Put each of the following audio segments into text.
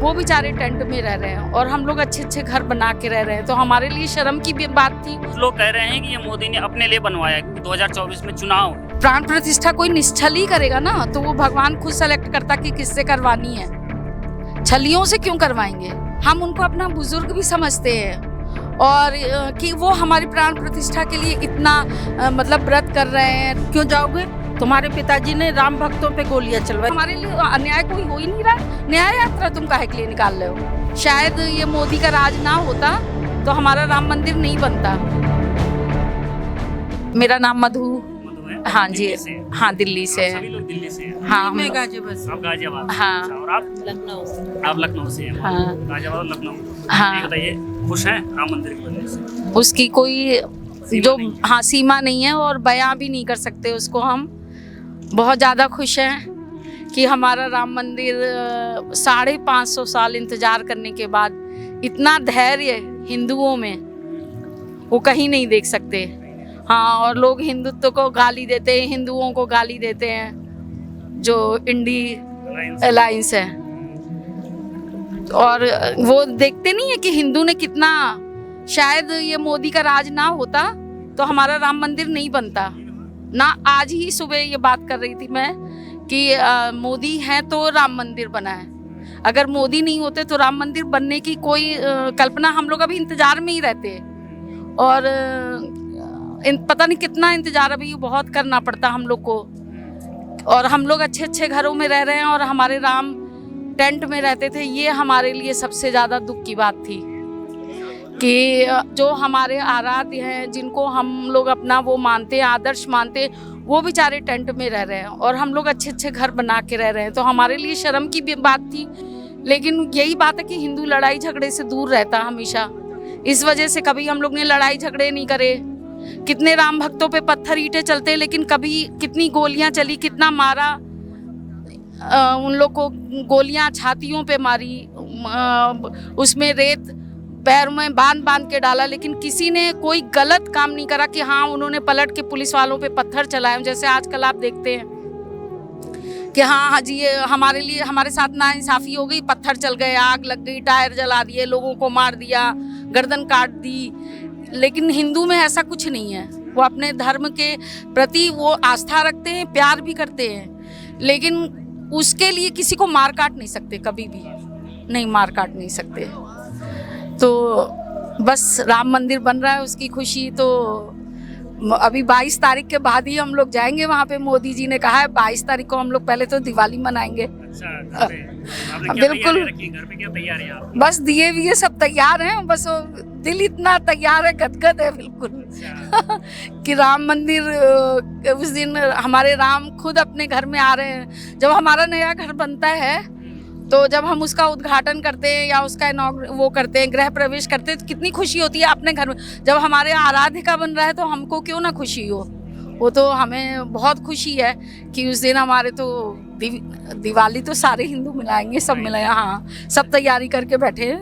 वो बेचारे टेंट में रह रहे हैं और हम लोग अच्छे अच्छे घर बना के रह रहे हैं। तो हमारे लिए शर्म की भी बात थी। कुछ लोग कह रहे हैं कि ये मोदी ने अपने लिए बनवाया है, 2024 में चुनाव। प्राण प्रतिष्ठा कोई निश्चल ही करेगा ना, तो वो भगवान खुद सेलेक्ट करता कि किससे करवानी है। छलियों से क्यों करवाएंगे? हम उनको अपना बुजुर्ग भी समझते हैं और कि वो हमारी प्राण प्रतिष्ठा के लिए इतना मतलब व्रत कर रहे हैं। क्यों जाओगे? तुम्हारे पिताजी ने राम भक्तों पे गोलियां चलवाई। हमारे लिए अन्याय कोई हो ही नहीं रहा। न्याय यात्रा तुम काहे के लिए निकाल रहे हो? शायद ये मोदी का राज ना होता तो हमारा राम मंदिर नहीं बनता। मेरा नाम मधु। हाँ जी, हाँ दिल्ली से। सभी लोग दिल्ली से हैं। हाँ मैं गाजियाबाद। आप गाजियाबाद। हाँ। अच्छा, और आप लखनऊ से। आप लखनऊ से हैं। हाँ। गाजियाबाद लखनऊ। हाँ। ये बताइए, खुश हैं राम मंदिर के बनने से? उसकी कोई जो नहीं है। हाँ सीमा नहीं है और बयां भी नहीं कर सकते उसको। हम बहुत ज़्यादा खुश हैं कि हमारा राम मंदिर 550 साल इंतजार करने के बाद इतना धैर्य हिंदुओं में वो कहीं नहीं देख सकते। हाँ, और लोग हिंदुत्व को गाली देते हैं, हिंदुओं को गाली देते हैं जो इंडी अलायंस है, और वो देखते नहीं है कि हिंदू ने कितना, शायद ये मोदी का राज ना होता तो हमारा राम मंदिर नहीं बनता ना। आज ही सुबह ये बात कर रही थी मैं कि मोदी है तो राम मंदिर बना है। अगर मोदी नहीं होते तो राम मंदिर बनने की कोई कल्पना, हम लोग अभी इंतजार में ही रहते और पता नहीं कितना इंतजार अभी बहुत करना पड़ता हम लोग को। और हम लोग अच्छे अच्छे घरों में रह रहे हैं और हमारे राम टेंट में रहते थे। ये हमारे लिए सबसे ज़्यादा दुख की बात थी कि जो हमारे आराध्य हैं, जिनको हम लोग अपना वो मानते हैं, आदर्श मानते हैं, वो बेचारे टेंट में रह रहे हैं और हम लोग अच्छे अच्छे घर बना के रह रहे हैं। तो हमारे लिए शर्म की भी बात थी। लेकिन यही बात है कि हिंदू लड़ाई झगड़े से दूर रहता हमेशा। इस वजह से कभी हम लोग ने लड़ाई झगड़े नहीं करे। कितने राम भक्तों पे पत्थर ईंटें चलते, लेकिन कभी कितनी गोलियां चली, कितना मारा उन लोग को, गोलियां छातियों पे मारी, उसमें रेत पैर में बांध के डाला, लेकिन किसी ने कोई गलत काम नहीं करा कि हाँ उन्होंने पलट के पुलिस वालों पे पत्थर चलाए। जैसे आजकल आप देखते हैं कि हाँ जी ये हमारे लिए, हमारे साथ नाइंसाफ़ी हो गई, पत्थर चल गए, आग लग गई, टायर जला दिए, लोगों को मार दिया, गर्दन काट दी। लेकिन हिंदू में ऐसा कुछ नहीं है। वो अपने धर्म के प्रति वो आस्था रखते हैं, प्यार भी करते हैं, लेकिन उसके लिए किसी को मार काट नहीं सकते, कभी भी नहीं मार काट नहीं सकते। तो बस राम मंदिर बन रहा है, उसकी खुशी तो अभी 22 तारीख के बाद ही हम लोग जाएंगे वहाँ पे। मोदी जी ने कहा है 22 तारीख को हम लोग पहले तो दिवाली मनाएंगे। अच्छा, बिल्कुल। घर पे क्या तैयारी है आपकी? बस दिए भी ये सब तैयार हैं, बस दिल इतना तैयार है, गदगद है बिल्कुल कि राम मंदिर उस दिन हमारे राम खुद अपने घर में आ रहे हैं। जब हमारा नया घर बनता है तो जब हम उसका उद्घाटन करते हैं या उसका वो करते हैं, गृह प्रवेश करते हैं, तो कितनी खुशी होती है अपने घर में। जब हमारे आराध्य का बन रहा है तो हमको क्यों ना खुशी हो। वो तो हमें बहुत खुशी है कि उस दिन हमारे तो दिवाली तो सारे हिंदू मिलाएंगे, सब मिलाए। हाँ, सब तैयारी करके बैठे हैं।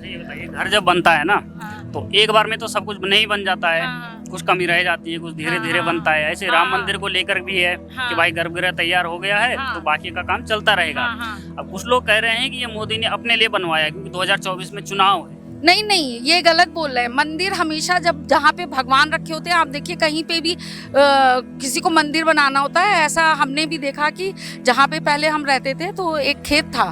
ये बताइए, घर जब बनता है ना हाँ। तो एक बार में तो सब कुछ नहीं बन जाता है। हाँ। कुछ कमी रह जाती है, कुछ धीरे धीरे हाँ। बनता है। ऐसे हाँ। राम मंदिर को लेकर भी है हाँ। कि भाई गर्भगृह तैयार हो गया है, हाँ। तो बाकी का काम चलता रहेगा। हाँ। अब कुछ लोग कह रहे हैं कि ये मोदी ने अपने लिए बनवाया क्योंकि 2024 में चुनाव है। नहीं, ये गलत बोल रहे हैं। मंदिर हमेशा जब जहाँ पे भगवान रखे होते हैं, आप देखिए कहीं पे भी किसी को मंदिर बनाना होता है। ऐसा हमने भी देखा कि जहाँ पे पहले हम रहते थे तो एक खेत था,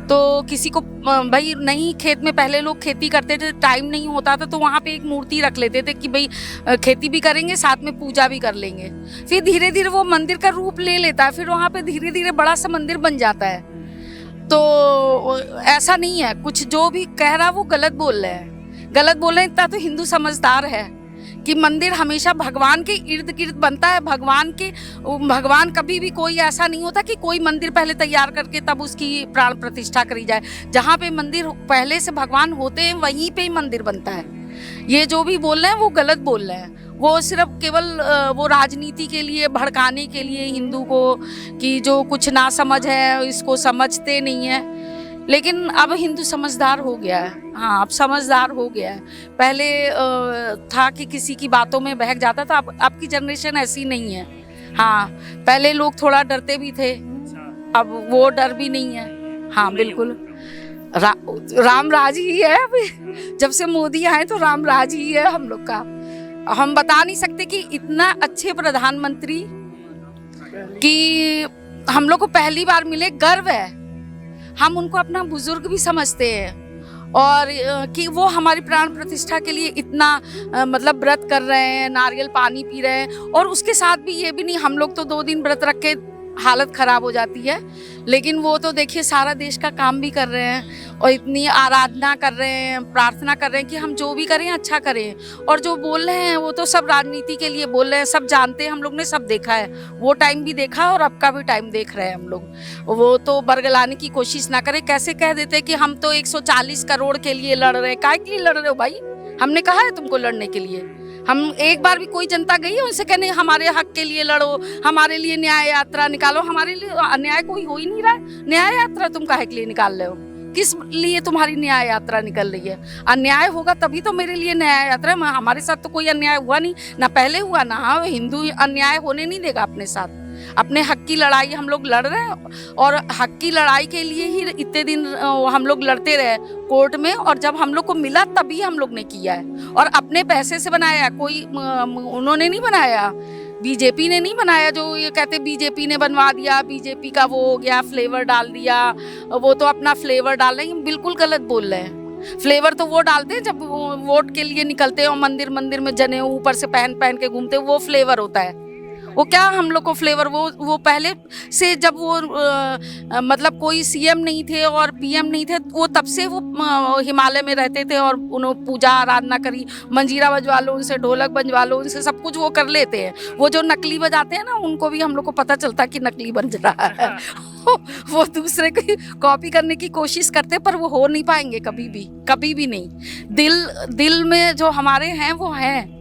तो किसी को भाई नहीं, खेत में पहले लोग खेती करते थे, टाइम नहीं होता था, तो वहाँ पे एक मूर्ति रख लेते थे कि भाई खेती भी करेंगे, साथ में पूजा भी कर लेंगे। फिर धीरे धीरे वो मंदिर का रूप ले लेता है, फिर वहाँ पे धीरे धीरे बड़ा सा मंदिर बन जाता है। तो ऐसा नहीं है, कुछ जो भी कह रहा वो गलत बोल रहे हैं, गलत बोल रहे हैं। इतना तो हिंदू समझदार है कि मंदिर हमेशा भगवान के इर्द गिर्द बनता है। भगवान कभी भी कोई ऐसा नहीं होता कि कोई मंदिर पहले तैयार करके तब उसकी प्राण प्रतिष्ठा करी जाए। जहाँ पे मंदिर पहले से भगवान होते हैं वहीं पे ही मंदिर बनता है। ये जो भी बोल रहे हैं वो गलत बोल रहे हैं। वो सिर्फ केवल वो राजनीति के लिए, भड़काने के लिए हिंदू को, कि जो कुछ ना समझ है इसको समझते नहीं है। लेकिन अब हिंदू समझदार हो गया है। हाँ, अब समझदार हो गया है। पहले था कि किसी की बातों में बहक जाता था, अब की जनरेशन ऐसी नहीं है। हाँ, पहले लोग थोड़ा डरते भी थे, अब वो डर भी नहीं है। हाँ बिल्कुल, राम राज ही है अभी। जब से मोदी आए तो राम राज ही है हम लोग का। हम बता नहीं सकते कि इतना अच्छे प्रधानमंत्री कि हम लोग को पहली बार मिले, गर्व है। हम उनको अपना बुजुर्ग भी समझते हैं और कि वो हमारी प्राण प्रतिष्ठा के लिए इतना मतलब व्रत कर रहे हैं, नारियल पानी पी रहे हैं। और उसके साथ भी ये भी नहीं, हम लोग तो 2 दिन व्रत रख के हालत खराब हो जाती है, लेकिन वो तो देखिए सारा देश का काम भी कर रहे हैं और इतनी आराधना कर रहे हैं, प्रार्थना कर रहे हैं कि हम जो भी करें अच्छा करें। और जो बोल रहे हैं वो तो सब राजनीति के लिए बोल रहे हैं, सब जानते हैं, हम लोग ने सब देखा है, वो टाइम भी देखा और अब का भी टाइम देख रहे हैं हम लोग। वो तो बरगलाने की कोशिश ना करें। कैसे कह देते कि हम तो 140 करोड़ के लिए लड़ रहे हैं। काहे के लिए लड़ रहे हो भाई? हमने कहा है तुमको लड़ने के लिए? हम एक बार भी कोई जनता गई है उनसे कहने हमारे हक के लिए लड़ो, हमारे लिए न्याय यात्रा निकालो? हमारे लिए अन्याय कोई हो ही नहीं रहा है। न्याय यात्रा तुम काहे के लिए निकाल रहे हो? किस लिए तुम्हारी न्याय यात्रा निकल रही है? अन्याय होगा तभी तो मेरे लिए न्याय यात्रा है। हमारे साथ तो कोई अन्याय हुआ नहीं, ना पहले हुआ ना। हाँ, हिंदू अन्याय होने नहीं देगा अपने साथ। अपने हक की लड़ाई हम लोग लड़ रहे हैं और हक की लड़ाई के लिए ही इतने दिन हम लोग लड़ते रहे कोर्ट में। और जब हम लोग को मिला तभी हम लोग ने किया है और अपने पैसे से बनाया। कोई उन्होंने नहीं बनाया, बीजेपी ने नहीं बनाया। जो ये कहते बीजेपी ने बनवा दिया, बीजेपी का वो हो गया, फ्लेवर डाल दिया, वो तो अपना फ्लेवर डाल रहे हैं। बिल्कुल गलत बोल रहे हैं। फ्लेवर तो वो डालते हैं जब वोट के लिए निकलते हैं और मंदिर मंदिर में जने ऊपर से पहन के घूमते हैं, वो फ्लेवर होता है। वो क्या हम लोग को फ्लेवर, वो पहले से जब वो मतलब कोई सीएम नहीं थे और पीएम नहीं थे, वो तब से वो हिमालय में रहते थे और उन्होंने पूजा आराधना करी। मंजीरा बजवा लो उनसे, ढोलक बजवा लो उनसे, सब कुछ वो कर लेते हैं। वो जो नकली बजाते हैं ना, उनको भी हम लोग को पता चलता कि नकली बज रहा है। वो दूसरे की कॉपी करने की कोशिश करते हैं पर वो हो नहीं पाएंगे कभी भी नहीं। दिल में जो हमारे हैं वो हैं।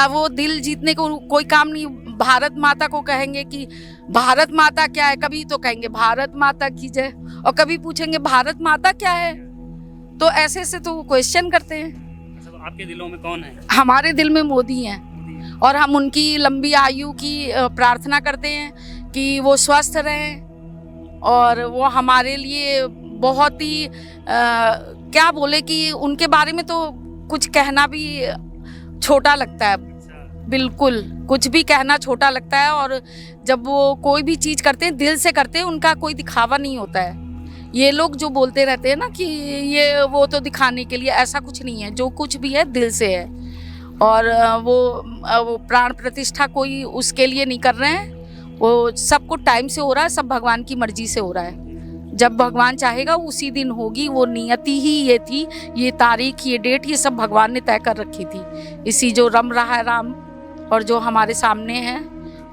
वो दिल जीतने को कोई काम नहीं। भारत माता को कहेंगे कि भारत माता क्या है, कभी तो कहेंगे भारत माता की जय, और कभी पूछेंगे भारत माता क्या है। तो ऐसे तो क्वेश्चन करते हैं। तो आपके दिलों में कौन है? हमारे दिल में मोदी हैं और हम उनकी लंबी आयु की प्रार्थना करते हैं कि वो स्वस्थ रहें। और वो हमारे लिए बहुत ही क्या बोले कि उनके बारे में तो कुछ कहना भी छोटा लगता है। बिल्कुल कुछ भी कहना छोटा लगता है। और जब वो कोई भी चीज़ करते हैं दिल से करते हैं, उनका कोई दिखावा नहीं होता है। ये लोग जो बोलते रहते हैं ना कि ये वो तो दिखाने के लिए, ऐसा कुछ नहीं है। जो कुछ भी है दिल से है। और वो प्राण प्रतिष्ठा कोई उसके लिए नहीं कर रहे हैं। वो सब कुछ टाइम से हो रहा है, सब भगवान की मर्जी से हो रहा है। जब भगवान चाहेगा उसी दिन होगी। वो नियति ही ये थी, ये तारीख, ये डेट, ये सब भगवान ने तय कर रखी थी। इसी जो रम रहा है राम और जो हमारे सामने है,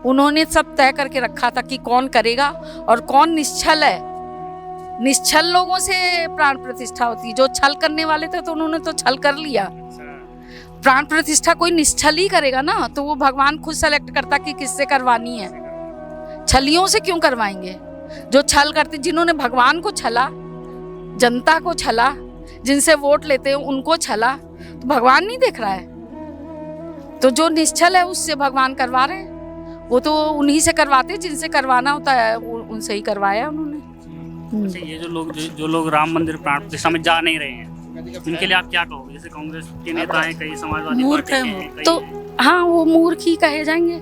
उन्होंने सब तय करके रखा था कि कौन करेगा और कौन निश्चल है। निश्चल लोगों से प्राण प्रतिष्ठा होती है। जो छल करने वाले थे तो उन्होंने तो छल कर लिया। प्राण प्रतिष्ठा कोई निश्चल ही करेगा ना, तो वो भगवान खुद सेलेक्ट करता कि किससे करवानी है। छलियों से क्यों करवाएंगे? जो छल करते, जिन्होंने भगवान को छला, जनता को छला, जिनसे वोट लेते हैं उनको छला, तो भगवान नहीं देख रहा है? तो जो निश्चल है उससे भगवान करवा रहे हैं। वो तो उन्हीं से करवाते हैं जिनसे करवाना होता है, उनसे ही करवाया उन्होंने। अच्छा, ये जो लोग राम मंदिर प्राण प्रतिष्ठा में जा नहीं रहे हैं, उनके लिए आप क्या कहोगे? जैसे कांग्रेस के नेता हैं, कई समाजवादी मूर्ख पार्टी हैं के हैं, तो हाँ, वो मूर्ख ही कहे जाएंगे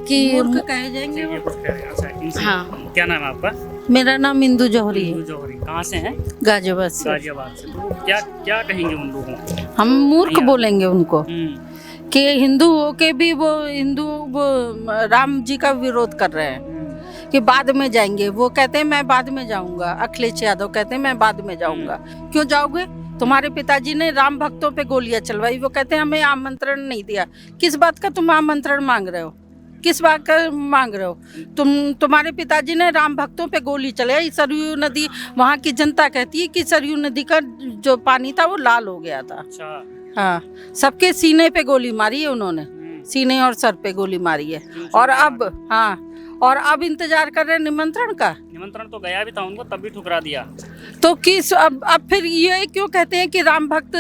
कि मूर्ख कहे जाएंगे ये वो। कुछ कह रहे हैं। अच्छा, इनसे हाँ। क्या नाम है आपका? मेरा नाम इंदू जौहरी है, इंदू जौहरी। कहाँ से हैं? गाजियाबाद से। गाजियाबाद से। तो क्या कहेंगे उन लोगों को? हम मूर्ख बोलेंगे उनको कि हिंदू हो के भी वो राम जी का विरोध कर रहे हैं कि बाद में जाएंगे। वो कहते हैं मैं बाद में जाऊंगा। अखिलेश यादव कहते हैं मैं बाद में जाऊंगा। क्यों जाओगे? तुम्हारे पिताजी ने राम भक्तों पे गोलियां चलवाई। वो कहते हैं हमें आमंत्रण नहीं दिया। किस बात का तुम आमंत्रण मांग रहे हो? किस बात का मांग रहे हो? तुम्हारे पिताजी ने राम भक्तों पे गोली चलाई। सरयू नदी, वहाँ की जनता कहती है कि सरयू नदी का जो पानी था वो लाल हो गया था। अच्छा। हाँ, सबके सीने पे गोली मारी है उन्होंने, सीने और सर पे गोली मारी है। और अब इंतजार कर रहे हैं निमंत्रण का। निमंत्रण तो गया भी था उनको, तब भी ठुकरा दिया। तो किस अब फिर ये क्यों कहते हैं कि राम भक्त,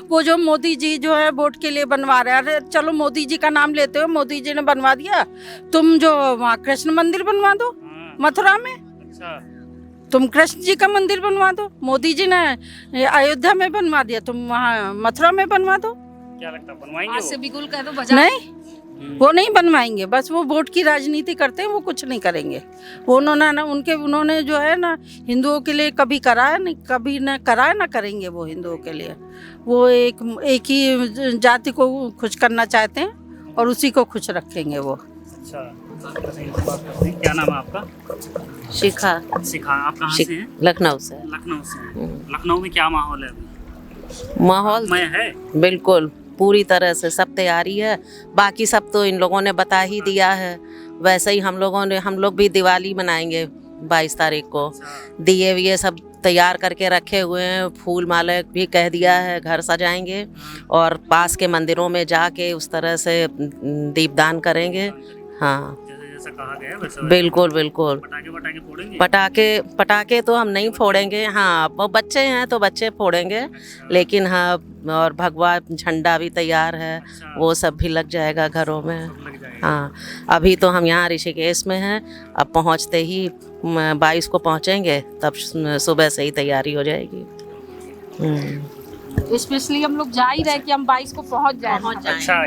वो जो मोदी जी जो है वोट के लिए बनवा रहे हैं। अरे चलो मोदी जी का नाम लेते हो, मोदी जी ने बनवा दिया, तुम जो वहाँ कृष्ण मंदिर बनवा दो मथुरा में। अच्छा। तुम कृष्ण जी का मंदिर बनवा दो, मोदी जी ने अयोध्या में बनवा दिया, तुम वहाँ मथुरा में बनवा दो। क्या लगता है बनवाएंगे आज से वो? बिल्कुल कह दो बजा नहीं, वो नहीं बनवाएंगे, बस वो वोट की राजनीति करते हैं, वो कुछ नहीं करेंगे। वो उन्होंने जो है ना हिंदुओं के लिए कभी कराया नहीं, कभी न कराया ना करेंगे वो हिंदुओं के लिए। वो एक ही जाति को खुश करना चाहते हैं और उसी को खुश रखेंगे वो। अच्छा, क्या नाम है आपका? शिखा शिखा। आप कहाँ से हैं? लखनऊ से। लखनऊ से। लखनऊ में क्या माहौल है अभी? माहौल मैं है बिल्कुल पूरी तरह से सब तैयारी है। बाकी सब तो इन लोगों ने बता ही दिया है। वैसे ही हम लोग भी दिवाली मनाएंगे 22 तारीख को। दिए विए सब तैयार करके रखे हुए हैं, फूल माला भी कह दिया है, घर सजाएंगे और पास के मंदिरों में जाके उस तरह से दीपदान करेंगे। हाँ जैसे कहा गया है वैसे। बिल्कुल बिल्कुल। पटाखे फोड़ेंगे? पटाखे तो हम नहीं फोड़ेंगे। हाँ, वो बच्चे हैं तो बच्चे फोड़ेंगे, लेकिन हाँ, और भगवा झंडा भी तैयार है, वो सब भी लग जाएगा घरों में। लग जाएगा। हाँ, अभी तो हम यहाँ ऋषिकेश में हैं, अब पहुँचते ही 22 को पहुँचेंगे, तब सुबह से ही तैयारी हो जाएगी। स्पेशली हम लोग जा ही रहे कि हम 22 को पहुंच जाएं। अच्छा।